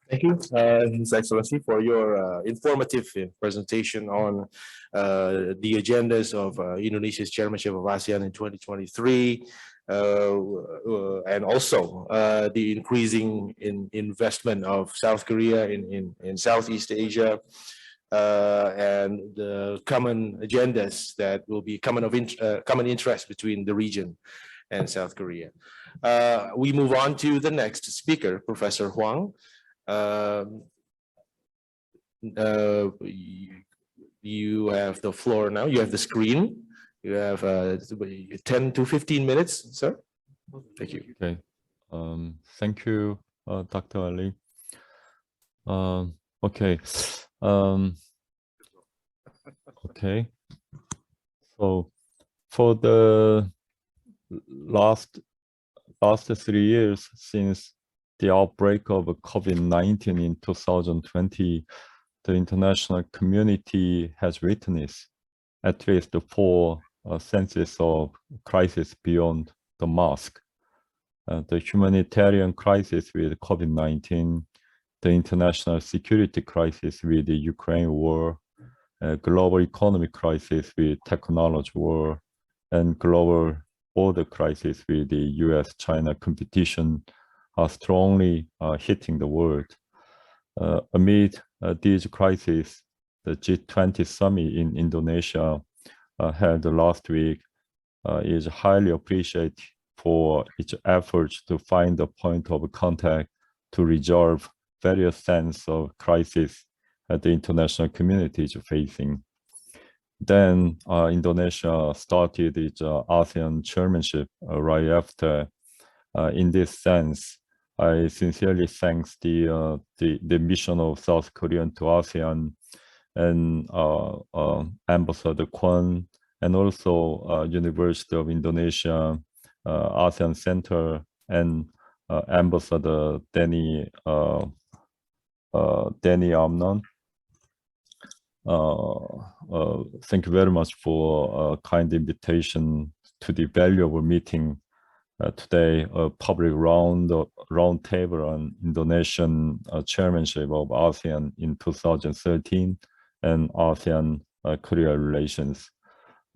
Thank you, His Excellency, for your informative presentation on the agendas of Indonesia's chairmanship of ASEAN in 2023, and also the increasing investment of South Korea in Southeast Asia, and the common agendas that will be common interest between the region and South Korea. We move on to the next speaker, Professor Huang. You have the floor now. You have the screen. You have 10 to 15 minutes, sir. Thank you. Okay. Thank you, Dr. Ali. Okay. Okay. So for the last 3 years since the outbreak of COVID-19 in 2020, the international community has witnessed at least 4 senses of crisis beyond the mask. The humanitarian crisis with COVID-19, the international security crisis with the Ukraine war, global economic crisis with technology war, and global order crisis with the US-China competition are strongly hitting the world. Amid these crises, the G20 summit in Indonesia held last week is highly appreciated for its efforts to find a point of contact to resolve various sense of crisis that the international community is facing. Then Indonesia started its ASEAN chairmanship right after. In this sense, I sincerely thank the mission of South Korea to ASEAN and Ambassador Kwon, and also University of Indonesia, ASEAN Center, and Ambassador Danny Amnon. Thank you very much for a kind invitation to the valuable meeting today, a public round table on Indonesian chairmanship of ASEAN in 2013 and ASEAN Korea relations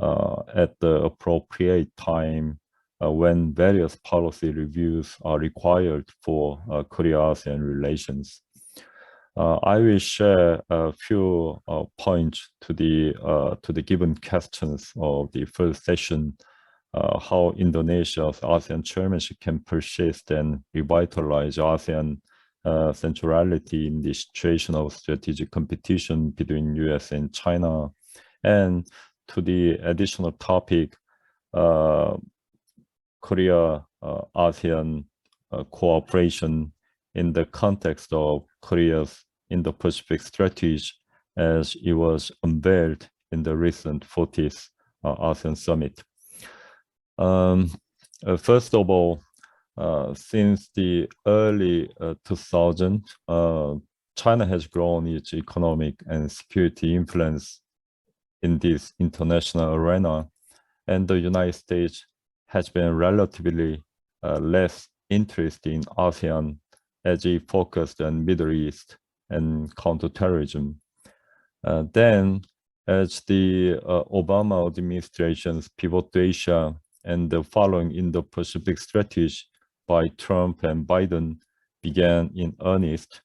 at the appropriate time when various policy reviews are required for Korea-ASEAN relations. I will share a few points to the given questions of the first session. How Indonesia's ASEAN chairmanship can persist and revitalize ASEAN centrality in the situation of strategic competition between US and China, and to the additional topic, Korea-ASEAN cooperation in the context of Korea's Indo-Pacific strategy as it was unveiled in the recent 40th ASEAN summit. First of all, since the early 2000s, China has grown its economic and security influence in this international arena, and the United States has been relatively less interested in ASEAN as it focused on Middle East and counterterrorism. Then, as the Obama administration's pivot to Asia and the following Indo-Pacific strategy by Trump and Biden began in earnest,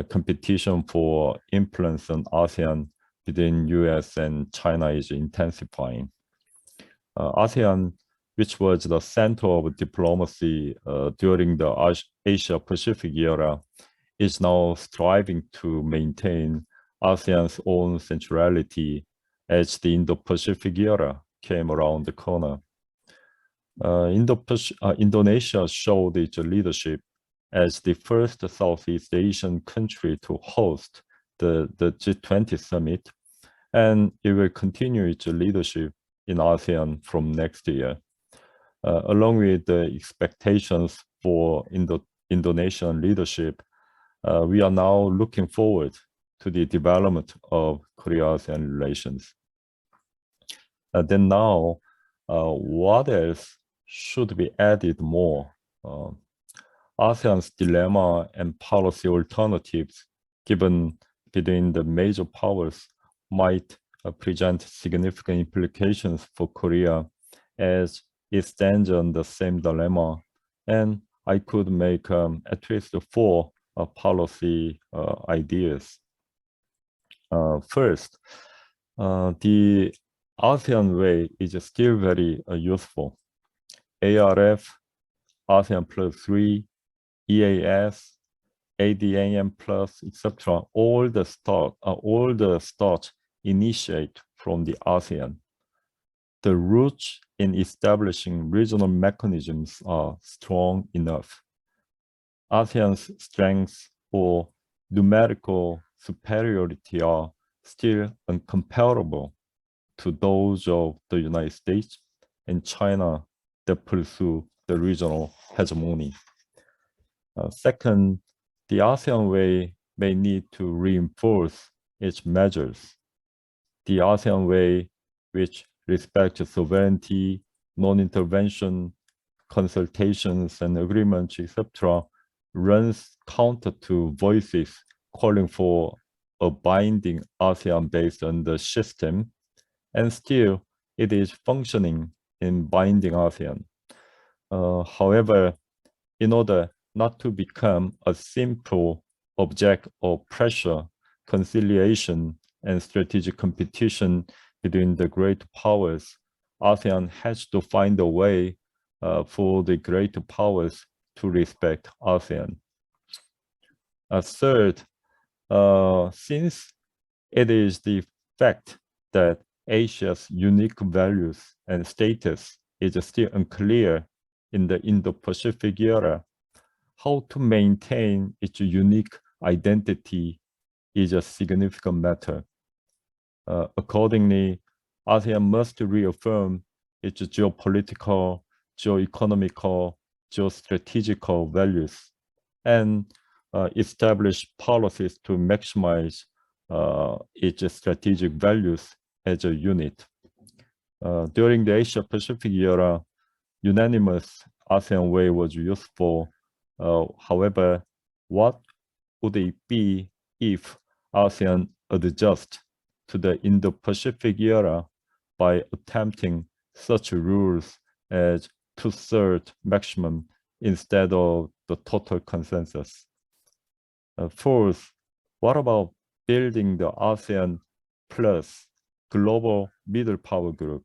competition for influence on ASEAN between US and China is intensifying. ASEAN, which was the center of diplomacy during the Asia-Pacific era, is now striving to maintain ASEAN's own centrality as the Indo-Pacific era came around the corner. Indonesia showed its leadership as the first Southeast Asian country to host the G20 summit, and it will continue its leadership in ASEAN from next year. Along with the expectations for Indonesian leadership, we are now looking forward to the development of Korea-ASEAN relations. Then now, what else should be added more? ASEAN's dilemma and policy alternatives given between the major powers might present significant implications for Korea as it stands on the same dilemma. And I could make at least 4 policy ideas. First, the ASEAN way is still very useful. ARF, ASEAN plus 3, EAS, ADAM plus, etc. All the start initiate from the ASEAN. The roots in establishing regional mechanisms are strong enough. ASEAN's strengths or numerical superiority are still incomparable to those of the United States and China that pursue the regional hegemony. Second, the ASEAN way may need to reinforce its measures. The ASEAN way, which respects sovereignty, non-intervention, consultations and agreements, etc., runs counter to voices calling for a binding ASEAN based on the system, and still it is functioning in binding ASEAN. However, in order not to become a simple object of pressure, conciliation, and strategic competition between the great powers, ASEAN has to find a way for the great powers to respect ASEAN. Third, since it is the fact that Asia's unique values and status is still unclear in the Indo-Pacific era, how to maintain its unique identity is a significant matter. Accordingly, ASEAN must reaffirm its geopolitical, geoeconomical, geostrategical values and establish policies to maximize its strategic values as a unit. During the Asia-Pacific era, unanimous ASEAN way was useful. However, what would it be if ASEAN adjusts to the Indo-Pacific era by attempting such rules as two-thirds maximum instead of the total consensus? Fourth, what about building the ASEAN plus global middle power group?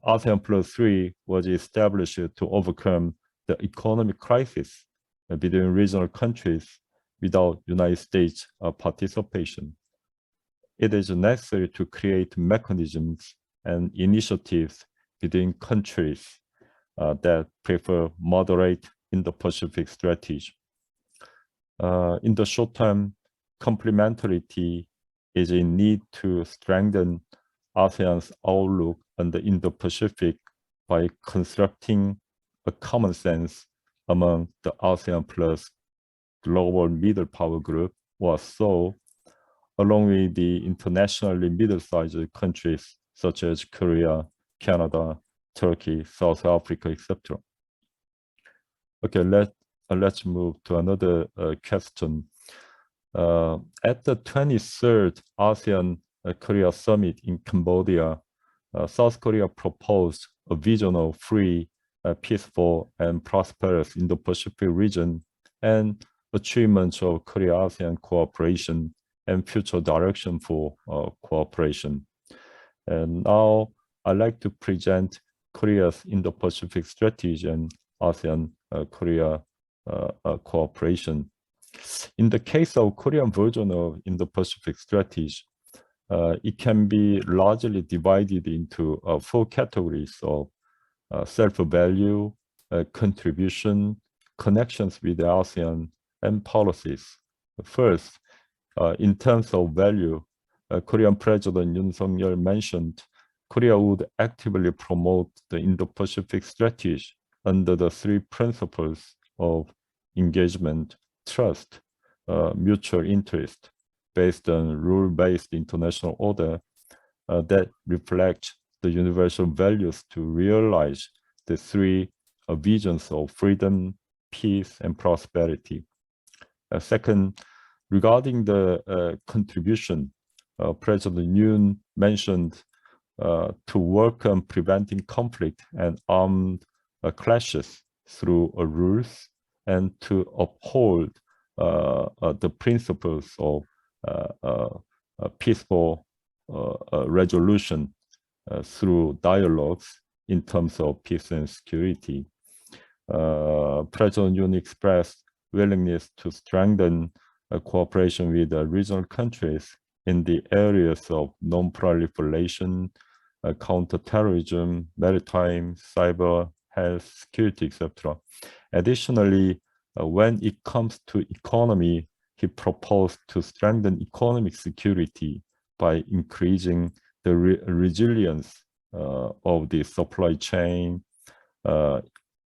ASEAN plus 3 was established to overcome the economic crisis between regional countries without United States participation. It is necessary to create mechanisms and initiatives between countries that prefer moderate Indo-Pacific strategy. In the short term, complementarity is in need to strengthen ASEAN's outlook on the Indo-Pacific by constructing a common sense among the ASEAN plus global middle power group, or so, along with the internationally middle-sized countries such as Korea, Canada, Turkey, South Africa, etc. Okay, let's move to another question. At the 23rd ASEAN Korea Summit in Cambodia, South Korea proposed a vision of free, peaceful, and prosperous Indo-Pacific region and achievements of Korea-ASEAN cooperation and future direction for cooperation. And now I'd like to present Korea's Indo-Pacific strategy and ASEAN-Korea cooperation. In the case of Korean version of Indo-Pacific strategy, it can be largely divided into 4 categories of self-value, contribution, connections with the ASEAN, and policies. First, in terms of value, Korean President Yoon Suk-yeol mentioned Korea would actively promote the Indo-Pacific strategy under the 3 principles of engagement, trust, mutual interest, based on rule-based international order that reflect the universal values to realize the 3 visions of freedom, peace and prosperity. Second, regarding the contribution, President Yoon mentioned to work on preventing conflict and armed clashes through rules and to uphold the principles of peaceful resolution through dialogues in terms of peace and security. President Yoon expressed willingness to strengthen cooperation with regional countries in the areas of non-proliferation, counterterrorism, maritime, cyber, health, security, etc. Additionally, when it comes to economy, he proposed to strengthen economic security by increasing the resilience of the supply chain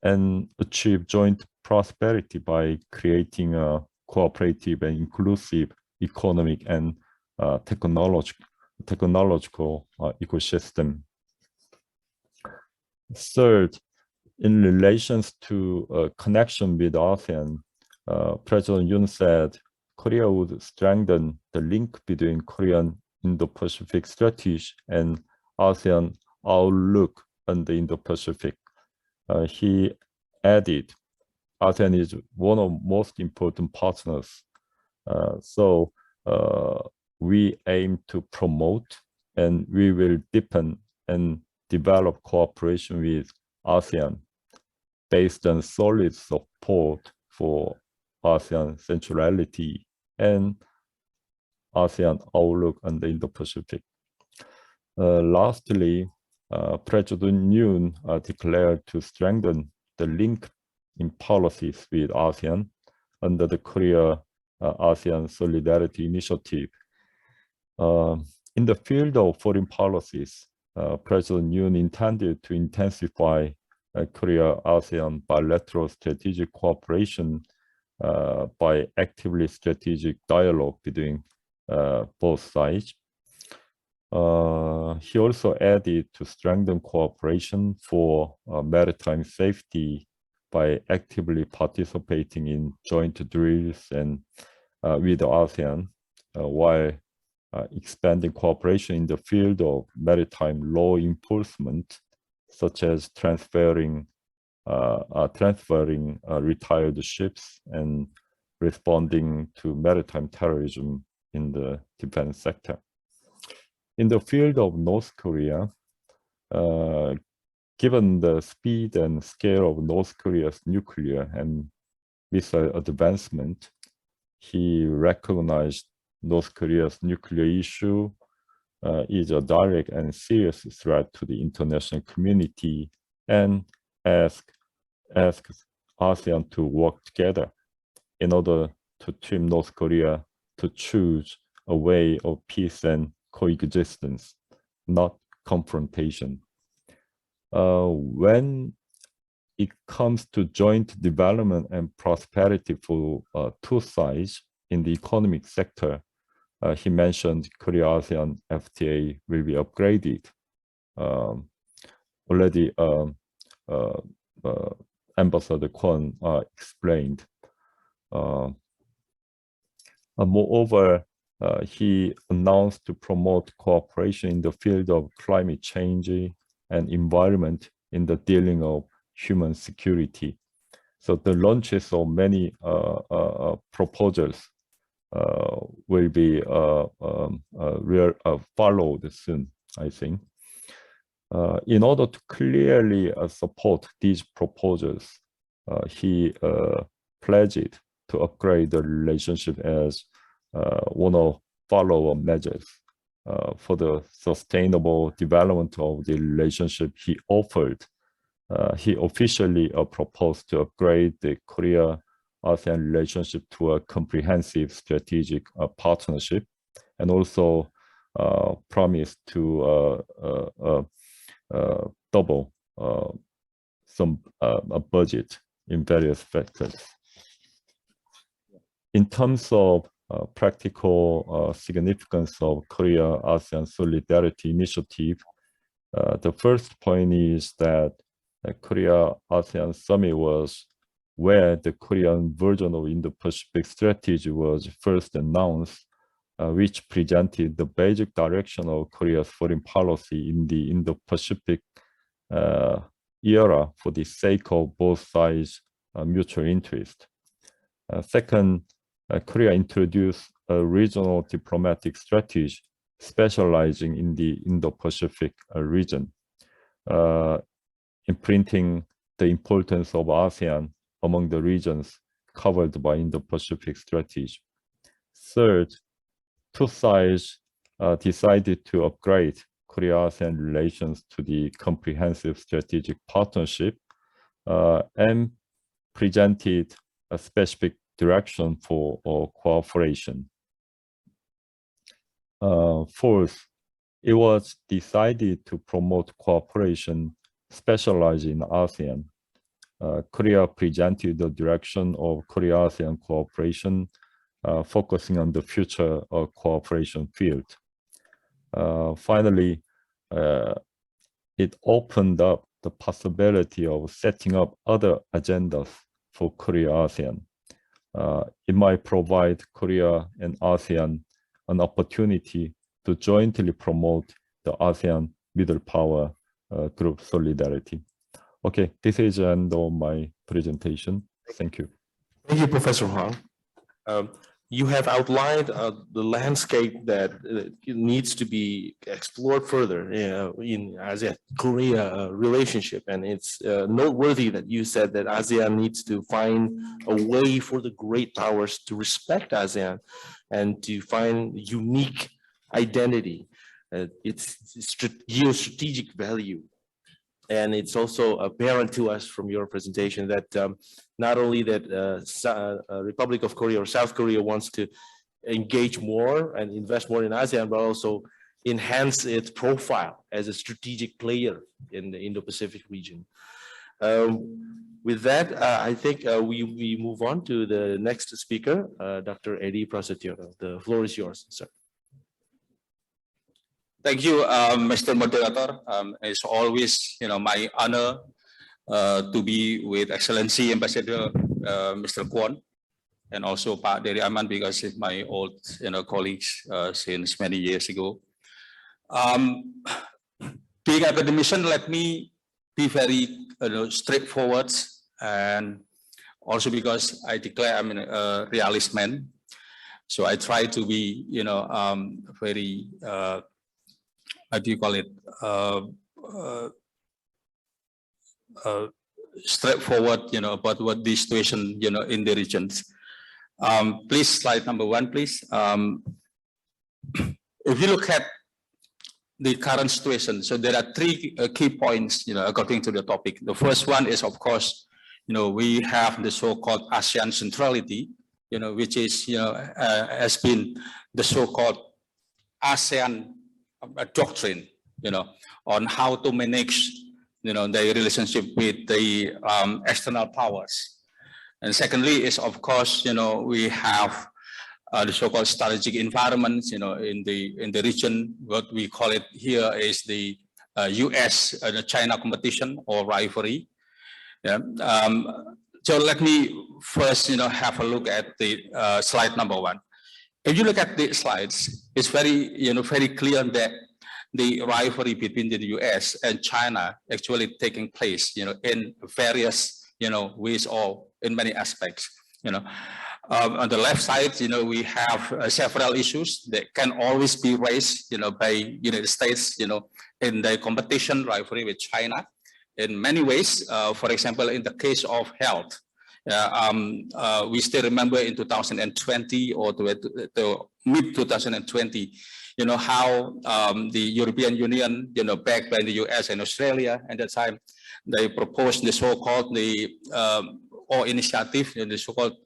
and achieve joint prosperity by creating a cooperative and inclusive economic and technological ecosystem. Third, in relations to connection with ASEAN, President Yoon said Korea would strengthen the link between Korean Indo-Pacific strategy and ASEAN outlook on the Indo-Pacific. He added, ASEAN is one of most important partners. So we aim to promote and we will deepen and develop cooperation with ASEAN based on solid support for ASEAN centrality and ASEAN outlook on the Indo-Pacific. Lastly, President Yoon declared to strengthen the link in policies with ASEAN under the Korea-ASEAN Solidarity Initiative. In the field of foreign policies, President Yoon intended to intensify Korea-ASEAN bilateral strategic cooperation by actively strategic dialogue between both sides. He also added to strengthen cooperation for maritime safety by actively participating in joint drills and with ASEAN, while expanding cooperation in the field of maritime law enforcement, such as transferring retired ships and responding to maritime terrorism in the defense sector. In the field of North Korea, given the speed and scale of North Korea's nuclear and missile advancement, he recognized North Korea's nuclear issue is a direct and serious threat to the international community and asked ASEAN to work together in order to trim North Korea to choose a way of peace and coexistence, not confrontation. When it comes to joint development and prosperity for two sides in the economic sector, he mentioned Korea-ASEAN FTA will be upgraded. Already Ambassador Kwon explained. Moreover, he announced to promote cooperation in the field of climate change and environment in the dealing of human security. So the launches of many proposals will be followed soon, I think. In order to clearly support these proposals, he pledged to upgrade the relationship as one of follow-up measures for the sustainable development of the relationship. He officially proposed to upgrade the Korea-ASEAN relationship to a comprehensive strategic partnership, and also promised to double a budget in various factors. In terms of practical significance of Korea-ASEAN Solidarity Initiative, the first point is that Korea-ASEAN Summit was where the Korean version of Indo-Pacific strategy was first announced, which presented the basic direction of Korea's foreign policy in the Indo-Pacific era for the sake of both sides' mutual interest. Second, Korea introduced a regional diplomatic strategy specializing in the Indo-Pacific region, imprinting the importance of ASEAN among the regions covered by Indo-Pacific strategy. Third, two sides decided to upgrade Korea-ASEAN relations to the comprehensive strategic partnership and presented a specific direction for cooperation. Fourth, it was decided to promote cooperation specialized in ASEAN. Korea presented the direction of Korea-ASEAN cooperation, focusing on the future cooperation field. Finally, it opened up the possibility of setting up other agendas for Korea-ASEAN. It might provide Korea and ASEAN an opportunity to jointly promote the ASEAN middle power group solidarity. Okay, this is the end of my presentation. Thank you. Thank you, Professor Huang. You have outlined the landscape that needs to be explored further in ASEAN-Korea relationship, and it's noteworthy that you said that ASEAN needs to find a way for the great powers to respect ASEAN and to find unique identity, its geostrategic value. And it's also apparent to us from your presentation that not only that Republic of Korea or South Korea wants to engage more and invest more in ASEAN, but also enhance its profile as a strategic player in the Indo-Pacific region. With that, I think we move on to the next speaker, Dr. Eddie Prasetyo. The floor is yours, sir. Thank you, Mr. Moderator. It's always, my honor to be with Excellency Ambassador Mr. Kwon, and also Pak Dery Aman, because he's my old, colleagues since many years ago. Being academician, let me be very straightforward, and also because I declare I'm a realist man, so I try to be, very how do you call it, straightforward, about what the situation, in the regions. Please, slide number 1, please. If you look at the current situation, so there are 3 key points, according to the topic. The first one is, of course, we have the so-called ASEAN centrality, which is, has been the so-called ASEAN doctrine, on how to manage, the relationship with the external powers. And secondly is, of course, we have the so-called strategic environments, in the region. What we call it here is the U.S. China competition or rivalry. Yeah. So let me first, have a look at the slide number 1. If you look at the slides, it's very, very clear that the rivalry between the U.S. and China actually taking place, in various, ways or in many aspects. On the left side, we have several issues that can always be raised, by United States, in the competition rivalry with China. In many ways, for example, in the case of health. We still remember in 2020 or the mid 2020, how the European Union, backed by the US and Australia at that time, they proposed the so-called initiative, the so-called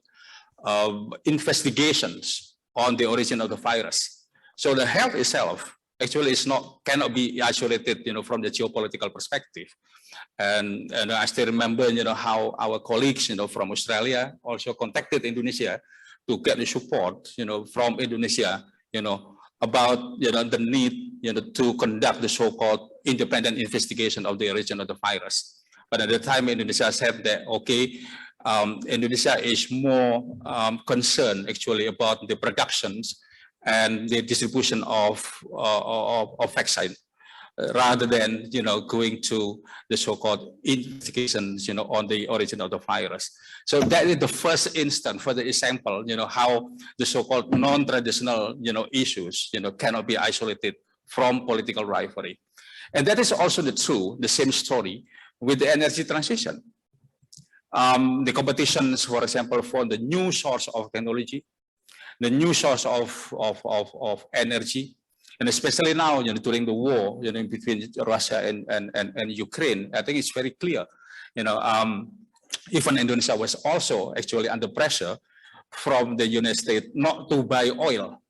investigations on the origin of the virus. So the health itself actually cannot be isolated, from the geopolitical perspective. And I still remember, how our colleagues, from Australia also contacted Indonesia to get the support, from Indonesia, about, the need, to conduct the so-called independent investigation of the origin of the virus. But at the time, Indonesia said that, okay, Indonesia is more concerned actually about the productions and the distribution of vaccine, rather than, going to the so-called investigations, on the origin of the virus. So that is the first instance, for the example, how the so-called non-traditional, issues, cannot be isolated from political rivalry. And that is also the same story with the energy transition. The competitions, for example, for the new source of technology, the new source of energy, and especially now, during the war, between Russia and Ukraine, I think it's very clear, even Indonesia was also actually under pressure from the United States not to buy oil,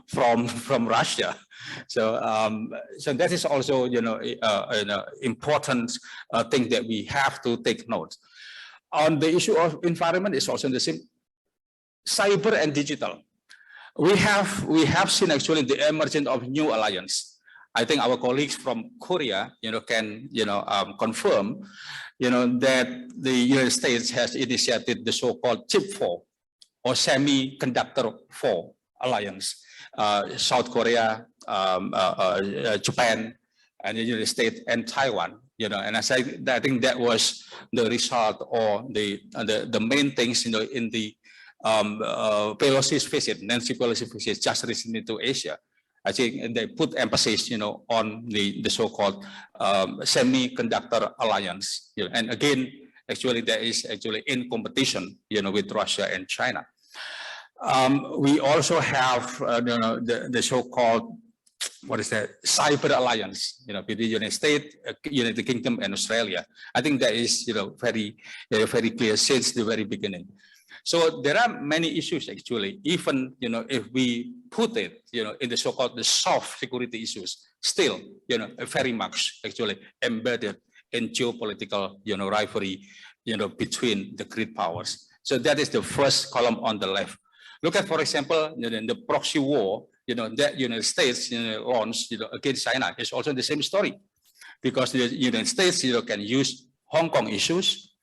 from Russia. So, so that is also, an important thing that we have to take note. On the issue of environment, is also the same. Cyber and digital. We have seen actually the emergence of new alliance. I think our colleagues from Korea, can confirm, that the United States has initiated the so-called Chip 4 or Semiconductor 4 alliance. South Korea, Japan, and the United States and Taiwan. And I think that was the result or the main things, in the Pelosi's visit, Nancy Pelosi's visit just recently to Asia. I think they put emphasis, on the so-called semiconductor alliance. And again, actually, that is actually in competition, with Russia and China. We also have, the so-called, what is that, cyber alliance, between the United States, United Kingdom, and Australia. I think that is, very clear since the very beginning. So there are many issues actually, even, if we put it, in the so-called the soft security issues, still, very much actually embedded in geopolitical, rivalry, between the great powers. So that is the first column on the left. Look at, for example, the proxy war, that United States launched, against China is also the same story, because the United States, can use Hong Kong issues,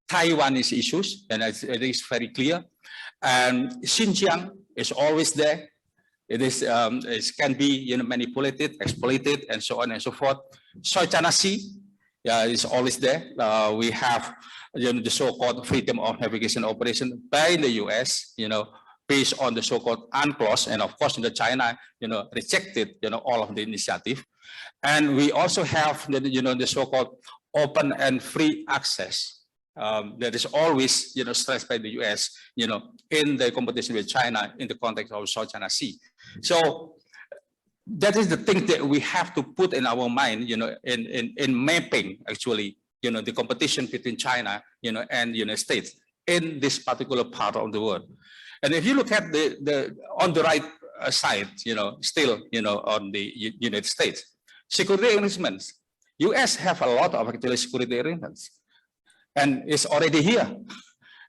Taiwanese issues, and it is very clear. And Xinjiang is always there. It can be manipulated, exploited, and so on and so forth. South China Sea is always there. We have the so-called freedom of navigation operation by the US, based on the so-called UNCLOS, and of course, China, rejected, all of the initiative. And we also have the so-called open and free access. That is always, stressed by the US, in the competition with China in the context of South China Sea. So that is the thing that we have to put in our mind, in mapping actually, the competition between China, and the United States in this particular part of the world. And if you look at on the right side, still, on the United States, security arrangements, US have a lot of actually security arrangements. And it's already here.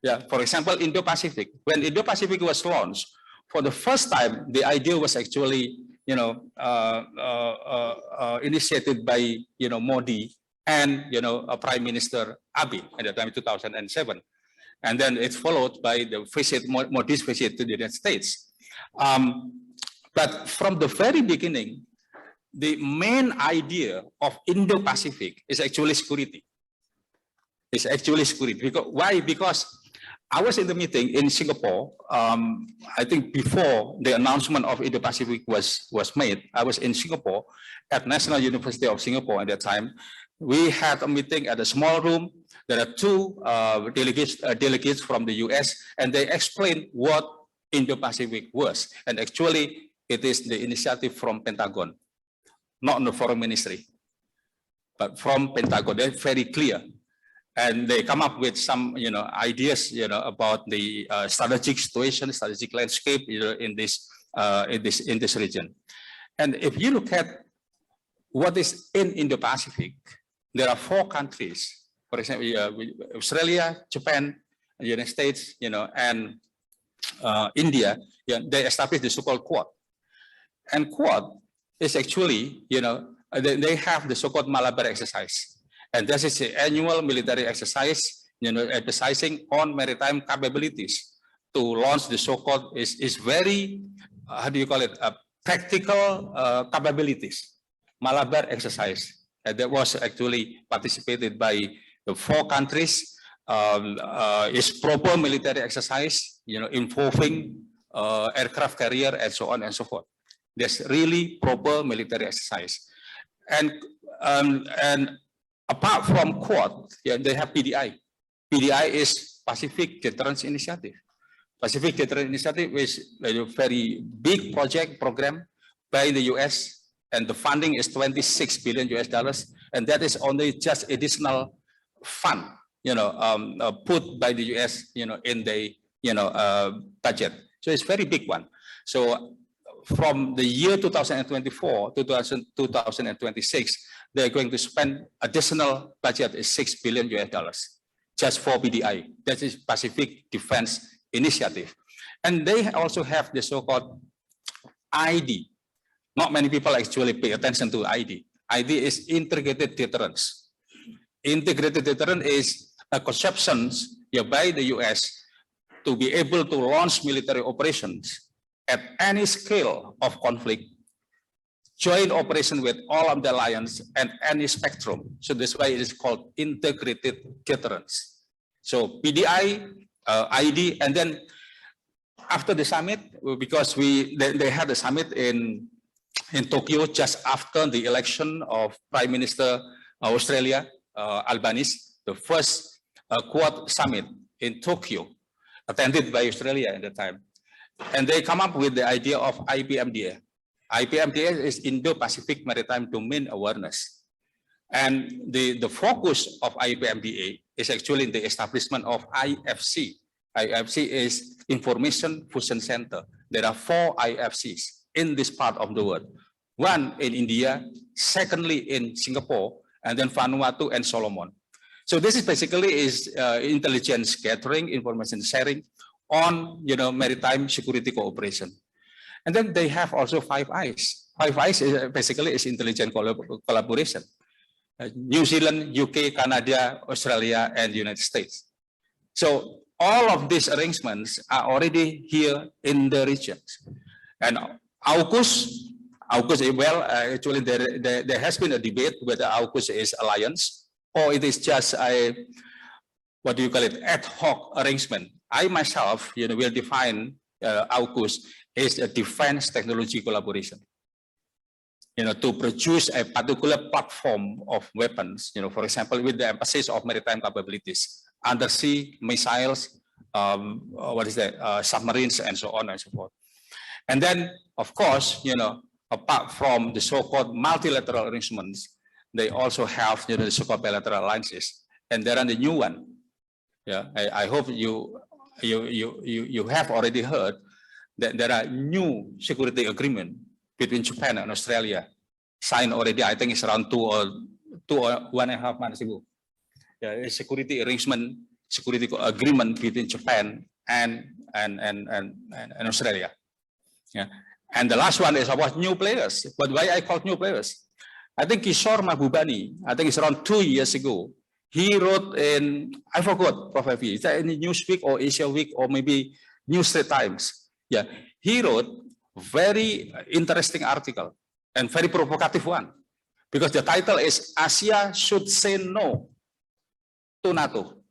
Yeah, for example, Indo-Pacific. When Indo-Pacific was launched, for the first time, the idea was actually, initiated by, Modi and, Prime Minister Abe at the time in 2007. And then it's followed by the visit, Modi's visit to the United States. But from the very beginning, the main idea of Indo-Pacific is actually security. It's actually security. Because, why? Because I was in the meeting in Singapore. I think before the announcement of Indo-Pacific was made, I was in Singapore at National University of Singapore at that time. We had a meeting at a small room. There are two delegates from the US, and they explained what Indo-Pacific was. And actually, it is the initiative from Pentagon, not the Foreign Ministry, but from Pentagon. They're very clear. And they come up with some, ideas, about the strategic situation, strategic landscape, in this region. And if you look at what is in Indo-Pacific, there are 4 countries, for example, Australia, Japan, the United States, and India. They established the so-called Quad. And Quad is actually, they have the so-called Malabar exercise. And this is the annual military exercise, emphasizing on maritime capabilities to launch the so-called is very, how do you call it, practical capabilities, Malabar exercise. And that was actually participated by the 4 countries. Is proper military exercise, involving aircraft carrier and so on and so forth. There's really proper military exercise. And apart from Quad, they have PDI. PDI is Pacific Deterrence Initiative. Pacific Deterrence Initiative is a very big program by the US, and the funding is $26 billion US, and that is only just additional fund, put by the US, in the, budget. So it's very big one. So from the year 2024 to 2026, they're going to spend additional budget is $6 billion US just for PDI. That is Pacific Defense Initiative. And they also have the so-called ID. Not many people actually pay attention to ID. ID is integrated deterrence. Integrated deterrence is a conception by the US to be able to launch military operations at any scale of conflict, joint operation with all of the alliance and any spectrum. So that's why it is called integrated deterrence. So PDI, ID, and then after the summit, because they had a summit in Tokyo just after the election of Prime Minister Australia, Albanese, the first Quad summit in Tokyo, attended by Australia at the time. And they come up with the idea of IPMDA. IPMDA is Indo-Pacific Maritime Domain Awareness. And the focus of IPMDA is actually the establishment of IFC. IFC is Information Fusion Center. There are 4 IFCs in this part of the world. One in India, secondly in Singapore, and then Vanuatu and Solomon. So this is basically intelligence gathering, information sharing on maritime security cooperation. And then they have also 5 Eyes. 5 Eyes is basically intelligence collaboration. New Zealand, UK, Canada, Australia, and United States. So all of these arrangements are already here in the regions. And AUKUS, actually there has been a debate whether AUKUS is alliance or it is just a, what do you call it, ad hoc arrangement. I myself, will define AUKUS as a defense technology collaboration. To produce a particular platform of weapons, for example, with the emphasis of maritime capabilities, undersea missiles, submarines, and so on and so forth. And then, of course, apart from the so-called multilateral arrangements, they also have the so-called bilateral alliances, and there are the new one. Yeah, I hope you have already heard that there are new security agreement between Japan and Australia, signed already. I think it's around 2 or 1.5 months ago. Yeah, a security agreement between Japan and Australia. Yeah. And the last one is about new players. But why I call new players? I think Kishore Mahbubani, I think it's around 2 years ago, he wrote in, I forgot, Prof. F. Is that in Newsweek or Asia Week or maybe New Straits Times? Yeah, he wrote very interesting article and very provocative one, because the title is Asia Should Say No to NATO.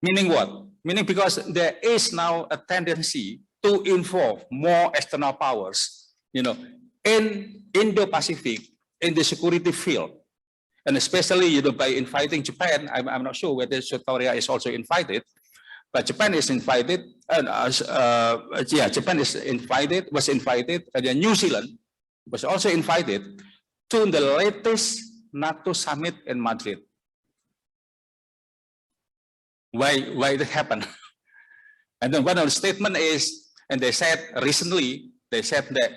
Meaning what? Meaning because there is now a tendency to involve more external powers, in Indo-Pacific, in the security field, and especially, by inviting Japan. I'm not sure whether South Korea is also invited, but Japan is invited, and Japan was invited, and then New Zealand was also invited to the latest NATO summit in Madrid. Why it happened? And then one of the statement is, and they said recently, that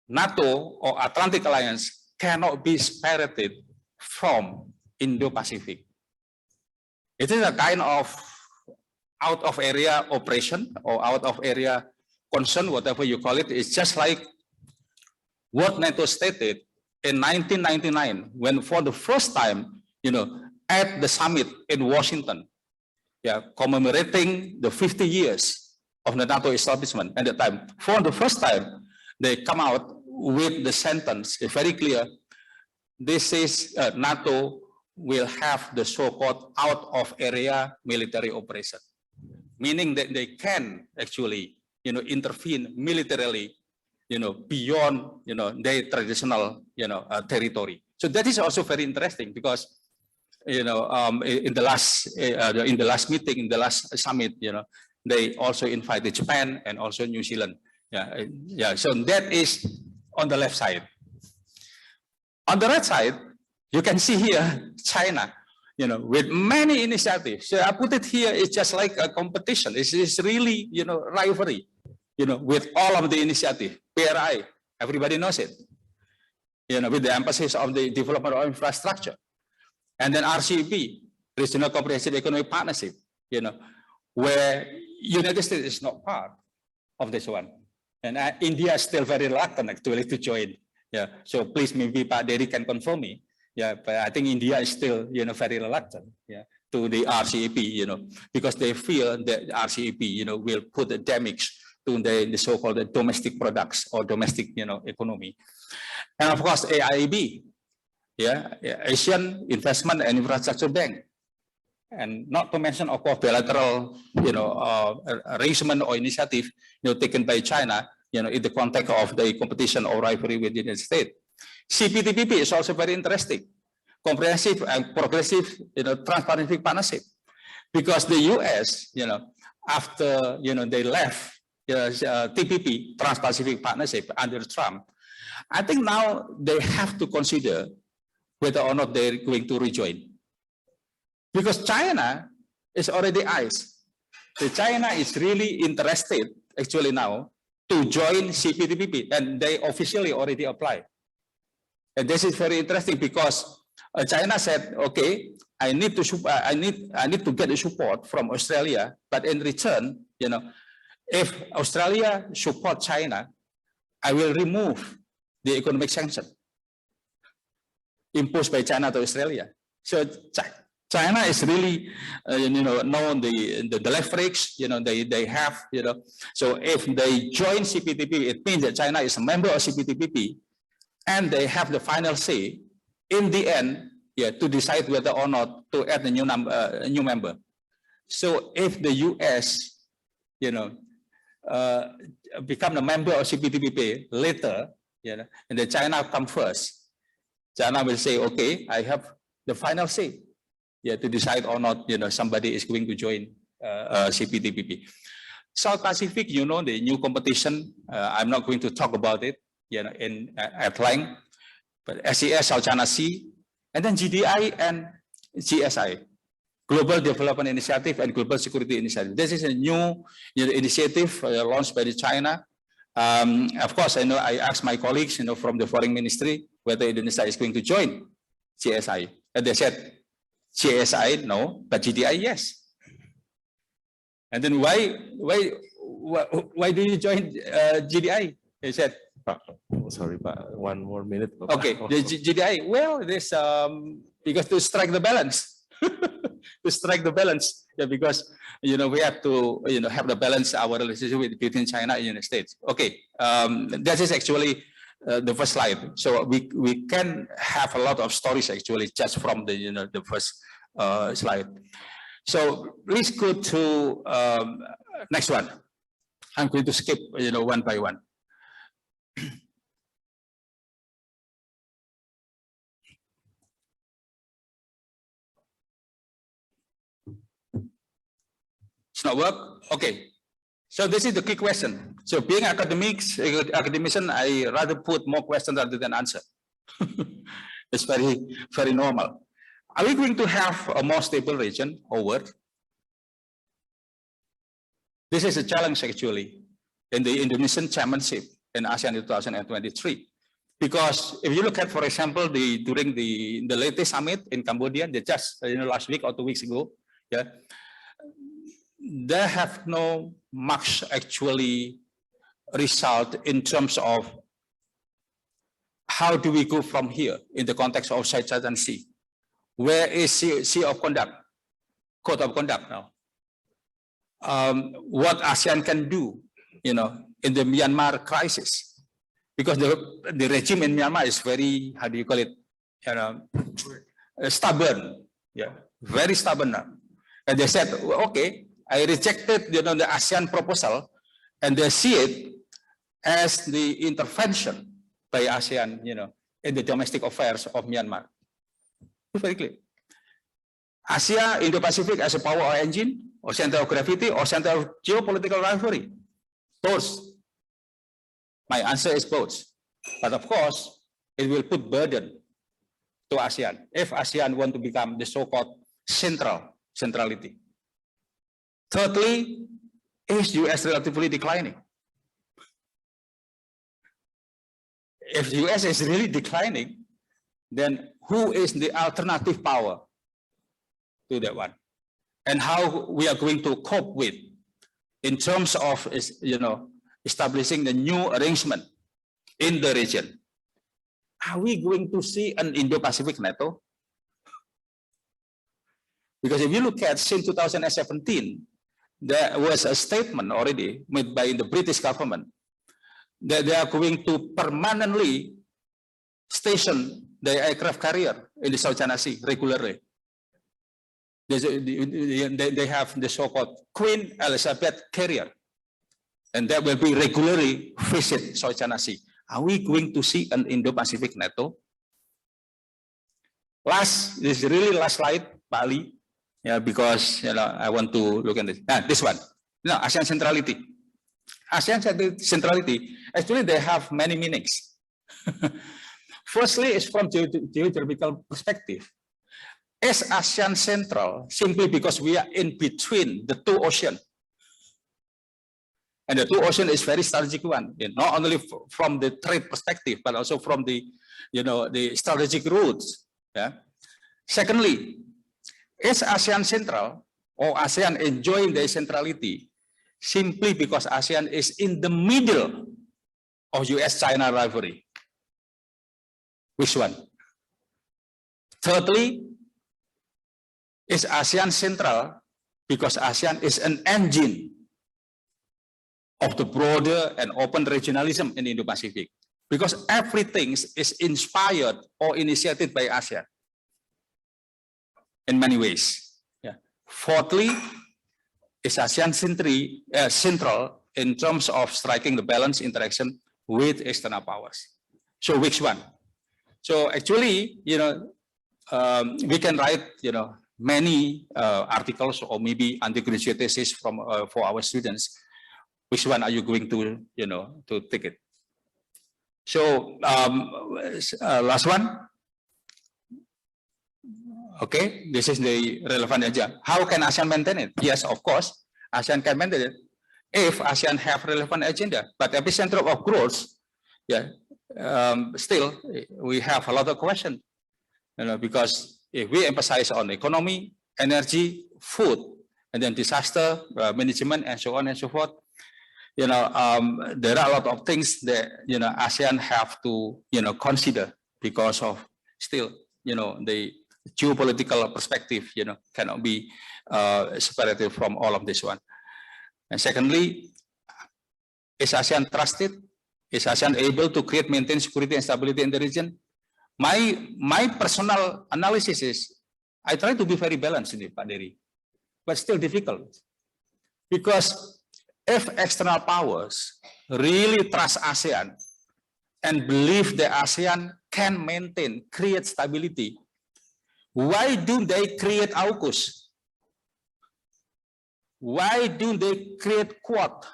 NATO or Atlantic Alliance cannot be separated from Indo-Pacific. It is a kind of out of area operation or out of area concern, whatever you call it. It's just like what NATO stated in 1999, when for the first time, at the summit in Washington, commemorating the 50 years of the NATO establishment at the time, for the first time, they come out with the sentence, very clear. This is NATO will have the so-called out of area military operation, meaning that they can actually, intervene militarily, beyond, their traditional, territory. So that is also very interesting because, in the last meeting, in the last summit, they also invited Japan and also New Zealand. So that is on the left side. On the right side, you can see here China, with many initiatives. So I put it here, it's just like a competition. It's really, rivalry, with all of the initiative. PRI, everybody knows it, with the emphasis of the development of infrastructure. And then RCEP, Regional Comprehensive Economic Partnership, where United States is not part of this one. And India is still very reluctant actually to join. So please, maybe Pak Dery can confirm me. But I think India is still, very reluctant, to the RCEP, because they fear that RCEP, will put the damage to the so-called domestic products or domestic, economy. And of course, AIIB, Asian Investment and Infrastructure Bank, and not to mention, of course, bilateral, arrangement or initiative, taken by China, in the context of the competition or rivalry with the United States. CPTPP is also very interesting, comprehensive and progressive, transpacific partnership, because the U.S., after, they left TPP, Trans-Pacific Partnership, under Trump, I think now they have to consider whether or not they're going to rejoin, because China is already ICE. So China is really interested, actually now, to join CPTPP, and they officially already applied. And this is very interesting because China said, okay, I need to get the support from Australia, but in return, if Australia support China, I will remove the economic sanction imposed by China to Australia. So China is really, know the leverage, they have, so if they join CPTPP, it means that China is a member of CPTPP, and they have the final say in the end, to decide whether or not to add a new member. So if the US, become a member of CPTPP later, and then China come first, China will say, okay, I have the final say, to decide or not, somebody is going to join CPTPP. South Pacific, the new competition, I'm not going to talk about it, at length, but SES, South China Sea, and then GDI and GSI, Global Development Initiative and Global Security Initiative. This is a new initiative launched by China. Of course, I know I asked my colleagues, from the Foreign Ministry, whether Indonesia is going to join GSI, and they said, GSI, no, but GDI, yes. And then why do you join GDI? They said, sorry, but 1 more minute. Okay, the GDI, well, this because to strike the balance, to strike the balance, because we have to have the balance our relationship between China and the United States. Okay, that is actually the first slide. So we can have a lot of stories actually just from the the first slide. So please go to next one. I'm going to skip one by one. It's not work? Okay. So this is the key question. So being academician, I rather put more questions rather than answer. It's very, very normal. Are we going to have a more stable region or world? This is a challenge actually in the Indonesian chairmanship in ASEAN 2023. Because if you look at, for example, during the latest summit in Cambodia, just last week or 2 weeks ago, there have no much actually result in terms of how do we go from here in the context of South China Sea? Where is sea of conduct, code of conduct now? What ASEAN can do, in the Myanmar crisis, because the regime in Myanmar is very, how do you call it, stubborn, very stubborn now. And they said, okay, I rejected, the ASEAN proposal, and they see it as the intervention by ASEAN, in the domestic affairs of Myanmar. It's very clear. Asia, Indo-Pacific as a power engine, or center of gravity, or center of geopolitical rivalry. Both. My answer is both. But of course, it will put burden to ASEAN if ASEAN want to become the so-called centrality. Thirdly, is US relatively declining? If the US is really declining, then who is the alternative power to that one? And how we are going to cope with in terms of, establishing the new arrangement in the region. Are we going to see an Indo-Pacific NATO? Because if you look at since 2017, there was a statement already made by the British government that they are going to permanently station the aircraft carrier in the South China Sea regularly. They have the so-called Queen Elizabeth carrier, and that will be regularly visit South China Sea. Are we going to see an Indo-Pacific NATO? This is really last slide, Pak Ali, because I want to look at this. This one, ASEAN centrality. ASEAN centrality, actually they have many meanings. Firstly, it's from geographical perspective. Is ASEAN central simply because we are in between the two oceans? And the two oceans is very strategic one, not only from the trade perspective, but also from the, the strategic routes. Secondly, is ASEAN central, or ASEAN enjoying the centrality simply because ASEAN is in the middle of US-China rivalry? Which one? Thirdly, is ASEAN central because ASEAN is an engine of the broader and open regionalism in Indo-Pacific? Because everything is inspired or initiated by ASEAN in many ways. Fourthly, is ASEAN central in terms of striking the balance interaction with external powers? So which one? So actually, we can write, many articles or maybe undergraduate thesis from for our students. Which one are you going to, to take it? So last one. Okay, this is the relevant agenda. How can ASEAN maintain it? Yes, of course, ASEAN can maintain it if ASEAN have relevant agenda. But epicenter of growth, still we have a lot of questions, because if we emphasize on economy, energy, food, and then disaster management, and so on and so forth, there are a lot of things that ASEAN have to consider, because of still the geopolitical perspective cannot be separated from all of this one. And secondly, is ASEAN trusted? Is ASEAN able to maintain security and stability in the region? My personal analysis is I try to be very balanced in it, Pak Dery, but still difficult, because if external powers really trust ASEAN and believe that ASEAN can create stability, why do they create AUKUS? Why do they create Quad?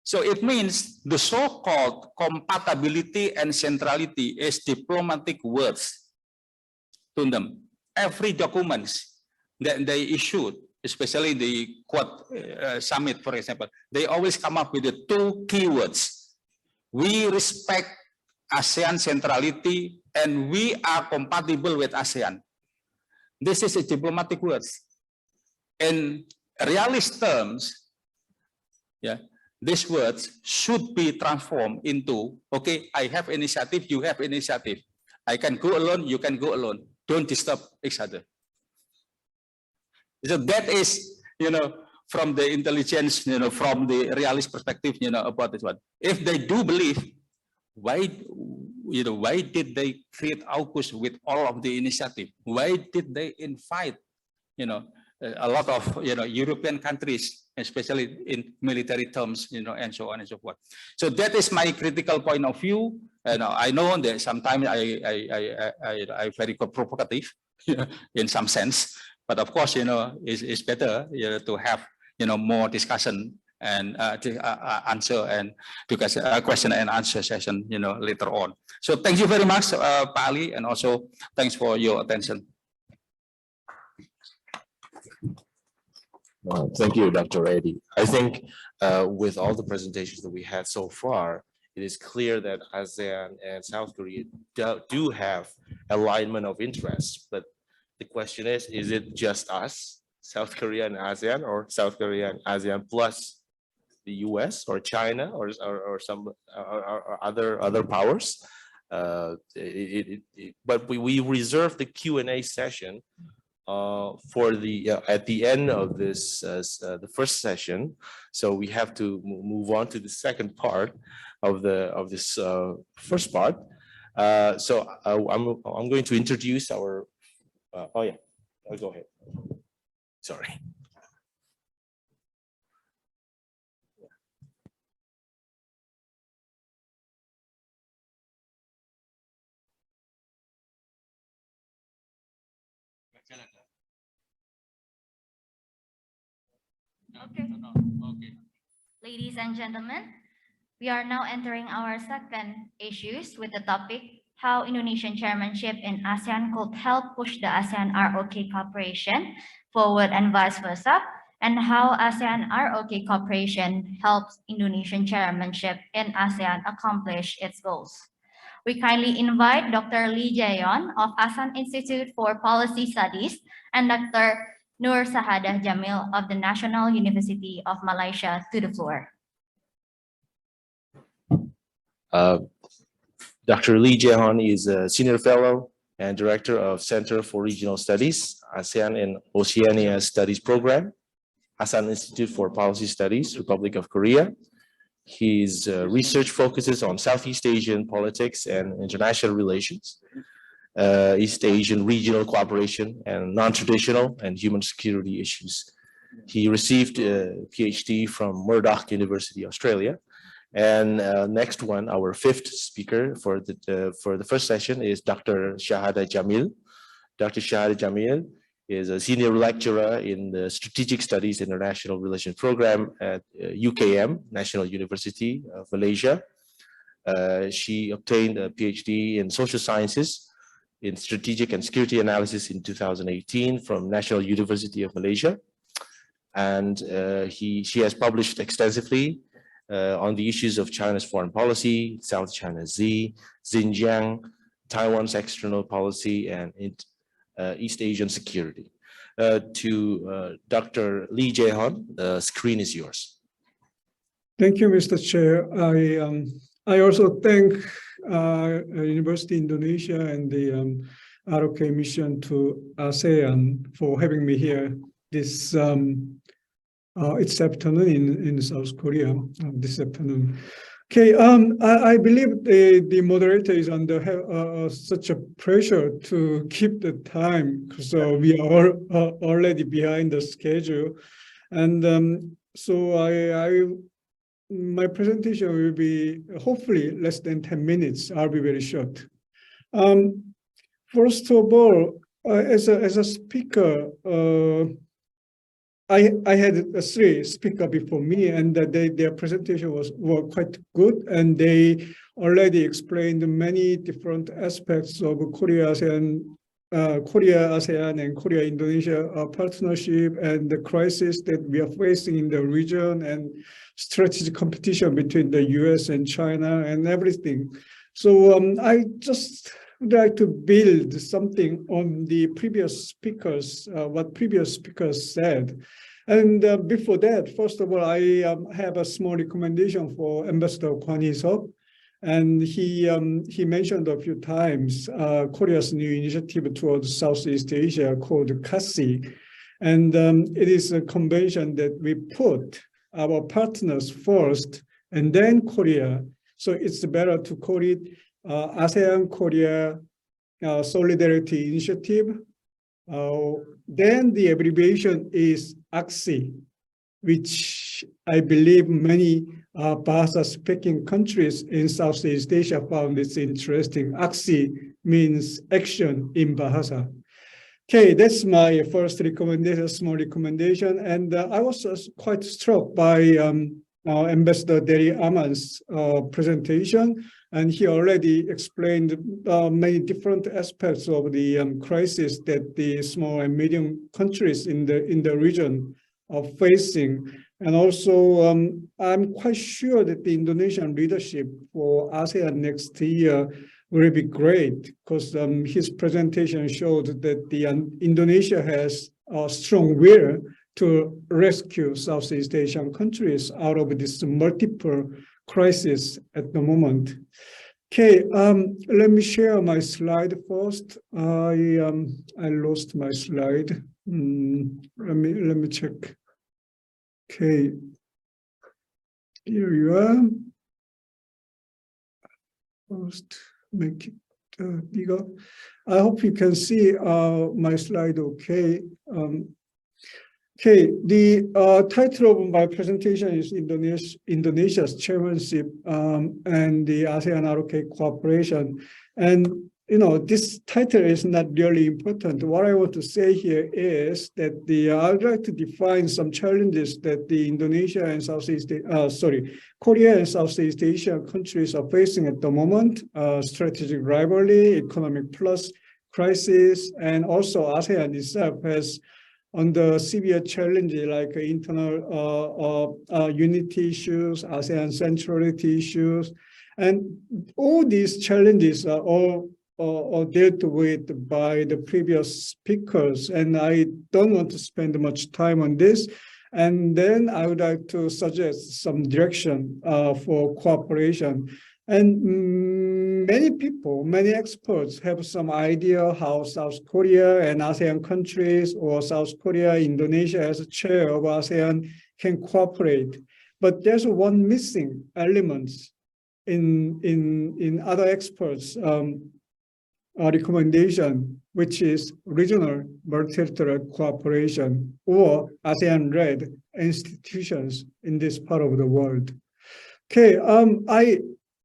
So it means the so-called compatibility and centrality is diplomatic words to them. Every documents that they issued, especially the Quad summit, for example, they always come up with the two keywords. We respect ASEAN centrality and we are compatible with ASEAN. This is a diplomatic words. In realist terms, these words should be transformed into, okay, I have initiative, you have initiative. I can go alone, you can go alone. Don't disturb each other. So that is, from the intelligence, from the realist perspective, about this one. If they do believe, why did they create AUKUS with all of the initiative? Why did they invite, a lot of, European countries, especially in military terms, and so on and so forth. So that is my critical point of view. And I know that sometimes I very provocative, in some sense. But of course, it's better to have more discussion and answer and because question and answer session later on. So thank you very much, Pak Ali, and also thanks for your attention. Thank you, Dr. Reddy. I think with all the presentations that we had so far, it is clear that ASEAN and South Korea do have alignment of interests, but the question is it just us, South Korea and ASEAN, or South Korea and ASEAN plus the US or China or some or other powers? But we reserve the Q&A session for the at the end of this the first session, so we have to move on to the second part of this first part. So I'm going to introduce our. Oh yeah, go ahead. Sorry. Okay. Ladies and gentlemen, we are now entering our second issues with the topic how Indonesian chairmanship in ASEAN could help push the ASEAN ROK cooperation forward and vice versa, and how ASEAN ROK cooperation helps Indonesian chairmanship in ASEAN accomplish its goals. We kindly invite Dr. Lee Jae-yeon of ASEAN Institute for Policy Studies and Dr. Nur Sahadah Jamil of the National University of Malaysia to the floor. Dr. Lee Jae-yeon is a senior fellow and director of Center for Regional Studies, ASEAN and Oceania Studies Program, ASEAN Institute for Policy Studies, Republic of Korea. His research focuses on Southeast Asian politics and international relations, East Asian regional cooperation, and non-traditional and human security issues. He received a PhD from Murdoch University, Australia. And next one, our fifth speaker for the first session is Dr. Sahadah Jamil. Dr. Sahadah Jamil is a senior lecturer in the Strategic Studies International Relations Program at UKM, National University of Malaysia. She obtained a PhD in Social Sciences in Strategic and Security Analysis in 2018 from National University of Malaysia. And she has published extensively on the issues of China's foreign policy, South China Sea, Xinjiang, Taiwan's external policy, and East Asian security. To Dr. Lee Jae-yeon, the screen is yours. Thank you, Mr. Chair. I also thank University Indonesia and the ROK mission to ASEAN for having me here this it's afternoon in South Korea this afternoon. Okay, I believe the moderator is under such a pressure to keep the time because we are already behind the schedule, and so my presentation will be hopefully less than 10 minutes. I'll be very short. First of all, as a speaker, I had three speakers before me, and their presentation were quite good, and they already explained many different aspects of Korea-ASEAN and Korea-Indonesia partnership and the crisis that we are facing in the region and strategic competition between the US and China and everything. So I just would like to build something on the previous speakers, what previous speakers said. And before that, first of all, I have a small recommendation for Ambassador Kwon Hee-seop. And he mentioned a few times Korea's new initiative towards Southeast Asia called KASI. And it is a convention that we put our partners first and then Korea. So it's better to call it ASEAN-Korea Solidarity Initiative. Then the abbreviation is ASCI, which I believe many Bahasa-speaking countries in Southeast Asia found this interesting. ASCI means action in Bahasa. Okay, that's my first recommendation, small recommendation. And I was quite struck by Ambassador Derry Aman's presentation. And he already explained many different aspects of the crisis that the small and medium countries in the region are facing. And also, I'm quite sure that the Indonesian leadership for ASEAN next year will be great, because his presentation showed that the Indonesia has a strong will to rescue Southeast Asian countries out of this multiple crisis at the moment. Okay, let me share my slide first. I lost my slide. Let me check. Okay, here you are. First, make it bigger. I hope you can see my slide okay. Okay, the title of my presentation is Indonesia's chairmanship and the ASEAN-ROK cooperation. And, you know, this title is not really important. What I want to say here is that I'd like to define some challenges that the Indonesia and Korea and Southeast Asian countries are facing at the moment: strategic rivalry, economic plus crisis, and also ASEAN itself has under severe challenges like internal unity issues, ASEAN centrality issues, and all these challenges are all dealt with by the previous speakers, and I don't want to spend much time on this. And then I would like to suggest some direction for cooperation. And many people, many experts have some idea how South Korea and ASEAN countries, or South Korea, Indonesia as a chair of ASEAN, can cooperate. But there's one missing element in other experts' recommendation, which is regional multilateral cooperation or ASEAN-led institutions in this part of the world. Okay,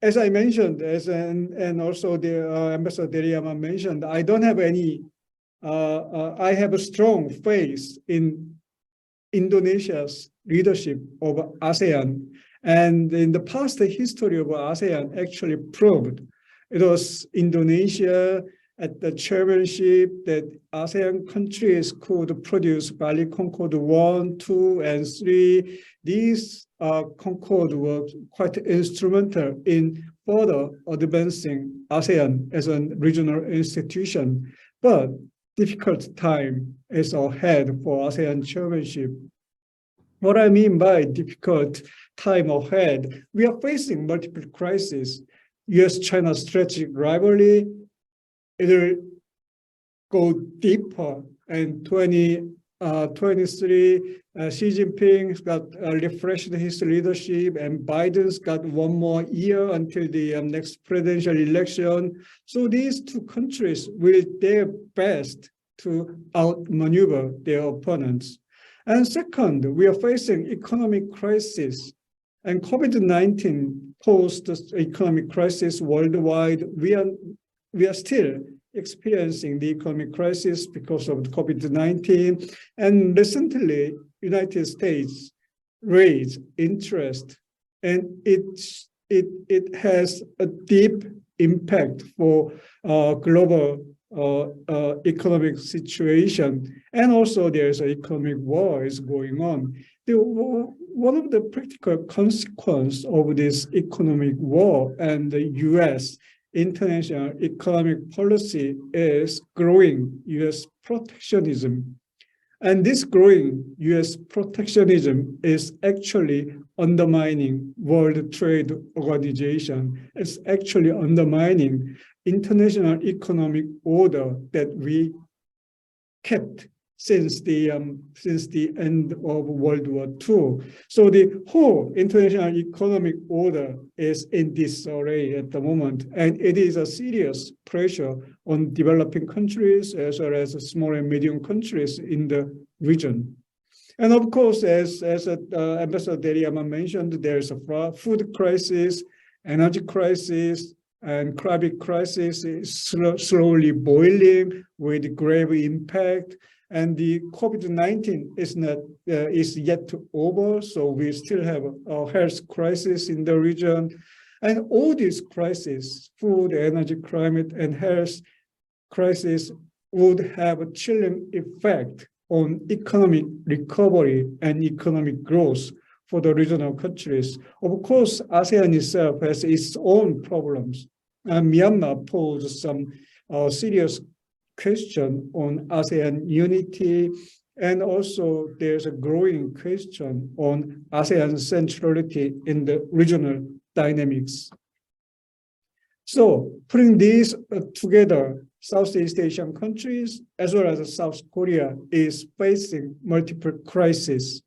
as I mentioned, and also the Ambassador Derry Aman mentioned, I don't have any, I have a strong faith in Indonesia's leadership of ASEAN. And in the past, the history of ASEAN actually proved it was Indonesia at the chairmanship that ASEAN countries could produce Bali Concord 1, 2, and 3. These Concord were quite instrumental in further advancing ASEAN as a regional institution. But difficult time is ahead for ASEAN chairmanship. What I mean by difficult time ahead, we are facing multiple crises. US-China strategic rivalry, it'll go deeper. And 2023, Xi Jinping's got refreshed his leadership, and Biden's got one more year until the next presidential election. So these two countries will do their best to outmaneuver their opponents. And second, we are facing economic crisis, and COVID-19 posed economic crisis worldwide. We are still experiencing the economic crisis because of COVID-19. And recently, United States raised interest, and it has a deep impact for global economic situation. And also there's an economic war is going on. One of the practical consequences of this economic war and the US international economic policy is growing US protectionism. And this growing US protectionism is actually undermining World Trade Organization. It's actually undermining international economic order that we kept since the end of World War II. So the whole international economic order is in disarray at the moment, and it is a serious pressure on developing countries as well as small and medium countries in the region. And of course, as Ambassador Deriyama mentioned, there's a food crisis, energy crisis, and climate crisis is slowly boiling with grave impact. And the COVID-19 is yet to over, so we still have a health crisis in the region. And all these crises, food, energy, climate, and health crisis, would have a chilling effect on economic recovery and economic growth for the regional countries. Of course, ASEAN itself has its own problems. And Myanmar posed some serious question on ASEAN unity, and also there's a growing question on ASEAN centrality in the regional dynamics. So putting these together, Southeast Asian countries as well as South Korea is facing multiple crises.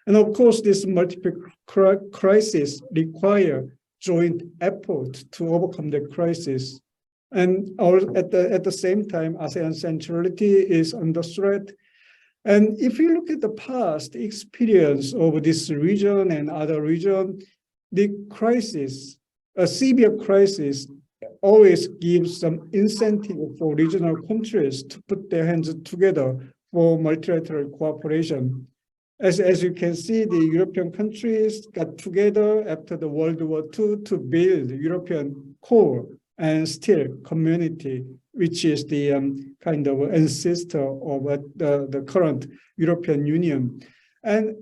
And of course, this multiple crises require joint effort to overcome the crisis. And at the same time, ASEAN centrality is under threat. And if you look at the past experience of this region and other regions, the crisis, a severe crisis, always gives some incentive for regional countries to put their hands together for multilateral cooperation. As you can see, the European countries got together after the World War II to build European core and steel community, which is the kind of ancestor of the current European Union. And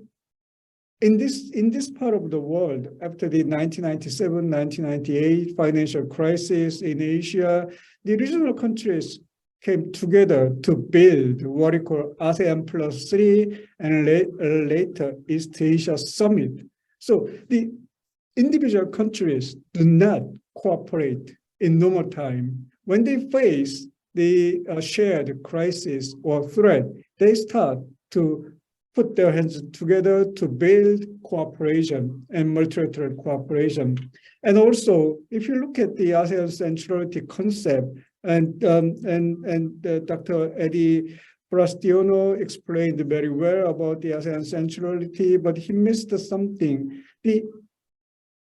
in this part of the world, after the 1997, 1998 financial crisis in Asia, the regional countries came together to build what we call ASEAN +3 and later East Asia Summit. So the individual countries do not cooperate in normal time. When they face the shared crisis or threat, they start to put their hands together to build cooperation and multilateral cooperation. And also, if you look at the ASEAN centrality concept, and Dr. Eddie Brastiono explained very well about the ASEAN centrality, but he missed something. The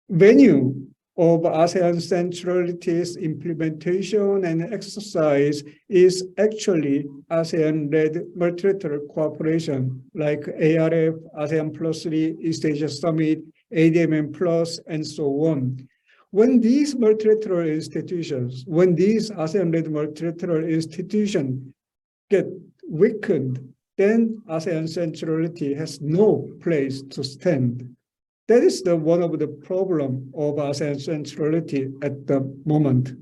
venue of ASEAN centrality's implementation and exercise is actually ASEAN-led multilateral cooperation like ARF, ASEAN +3, East Asia Summit, ADMM Plus, and so on. When these multilateral institutions, when these ASEAN-led multilateral institutions get weakened, then ASEAN centrality has no place to stand. That is one of the problems of ASEAN centrality at the moment.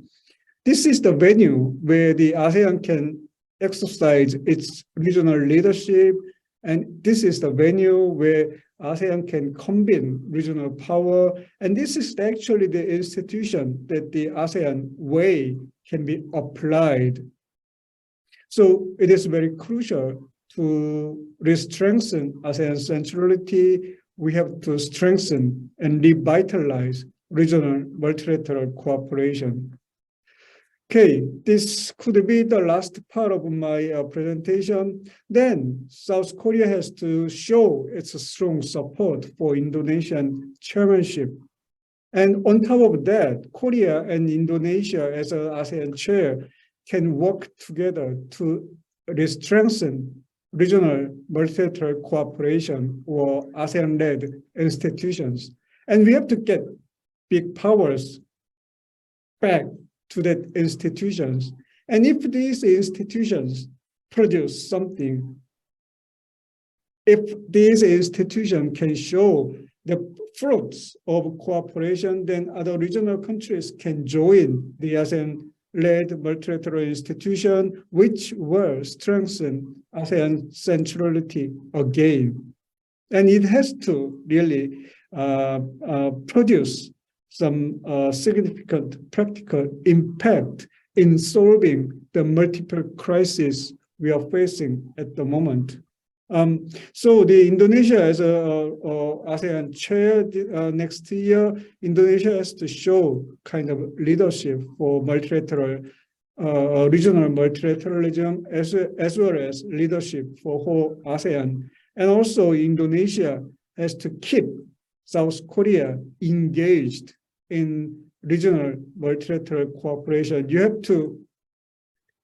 This is the venue where the ASEAN can exercise its regional leadership, and this is the venue where ASEAN can combine regional power, and this is actually the institution that the ASEAN way can be applied. So it is very crucial to re-strengthen ASEAN centrality. We have to strengthen and revitalize regional multilateral cooperation. Okay, this could be the last part of my presentation. Then South Korea has to show its strong support for Indonesian chairmanship. And on top of that, Korea and Indonesia as an ASEAN chair can work together to strengthen regional multilateral cooperation or ASEAN-led institutions. And we have to get big powers back to that institutions. And if these institutions produce something, if these institutions can show the fruits of cooperation, then other regional countries can join the ASEAN led multilateral institution, which will strengthen ASEAN centrality again. And it has to really produce some significant practical impact in solving the multiple crises we are facing at the moment. So the Indonesia as a ASEAN chair next year, Indonesia has to show kind of leadership for multilateral, regional multilateralism, as well as leadership for whole ASEAN. And also Indonesia has to keep South Korea engaged in regional multilateral cooperation. You have to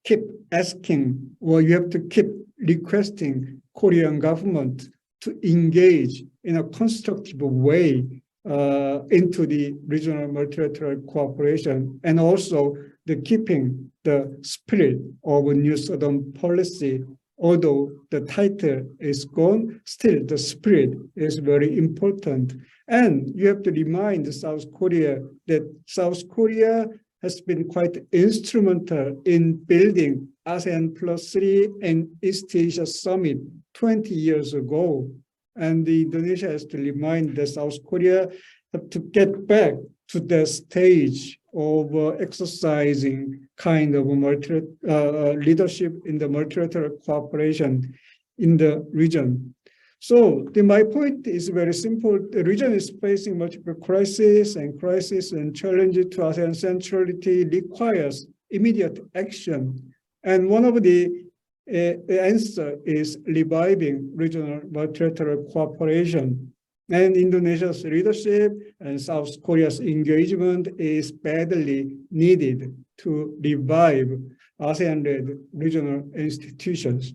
keep asking, or you have to keep requesting Korean government to engage in a constructive way into the regional multilateral cooperation, and also the keeping the spirit of a New Southern policy. Although the title is gone, still the spirit is very important. And you have to remind South Korea that South Korea has been quite instrumental in building ASEAN +3 and East Asia Summit 20 years ago. And Indonesia has to remind that South Korea have to get back to the stage of exercising kind of leadership in the multilateral cooperation in the region. So my point is very simple. The region is facing multiple crises and challenges to ASEAN centrality requires immediate action. And one of the answer is reviving regional multilateral cooperation. And Indonesia's leadership and South Korea's engagement is badly needed to revive ASEAN-led regional institutions.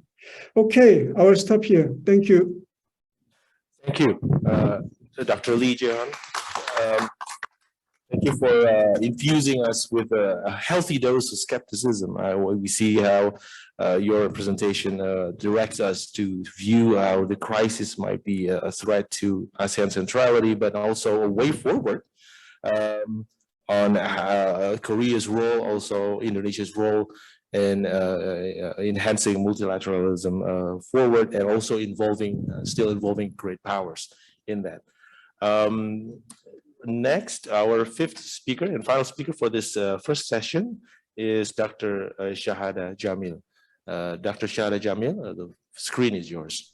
Okay, I will stop here. Thank you. Thank you, so Dr. Lee Jae-hyun. Thank you for infusing us with a healthy dose of skepticism. We see how your presentation directs us to view how the crisis might be a threat to ASEAN centrality, but also a way forward on Korea's role, also Indonesia's role in enhancing multilateralism forward, and also still involving great powers in that. Next, our fifth speaker and final speaker for this first session is Dr. Shahada Jamil. Dr. Shahada Jamil, the screen is yours.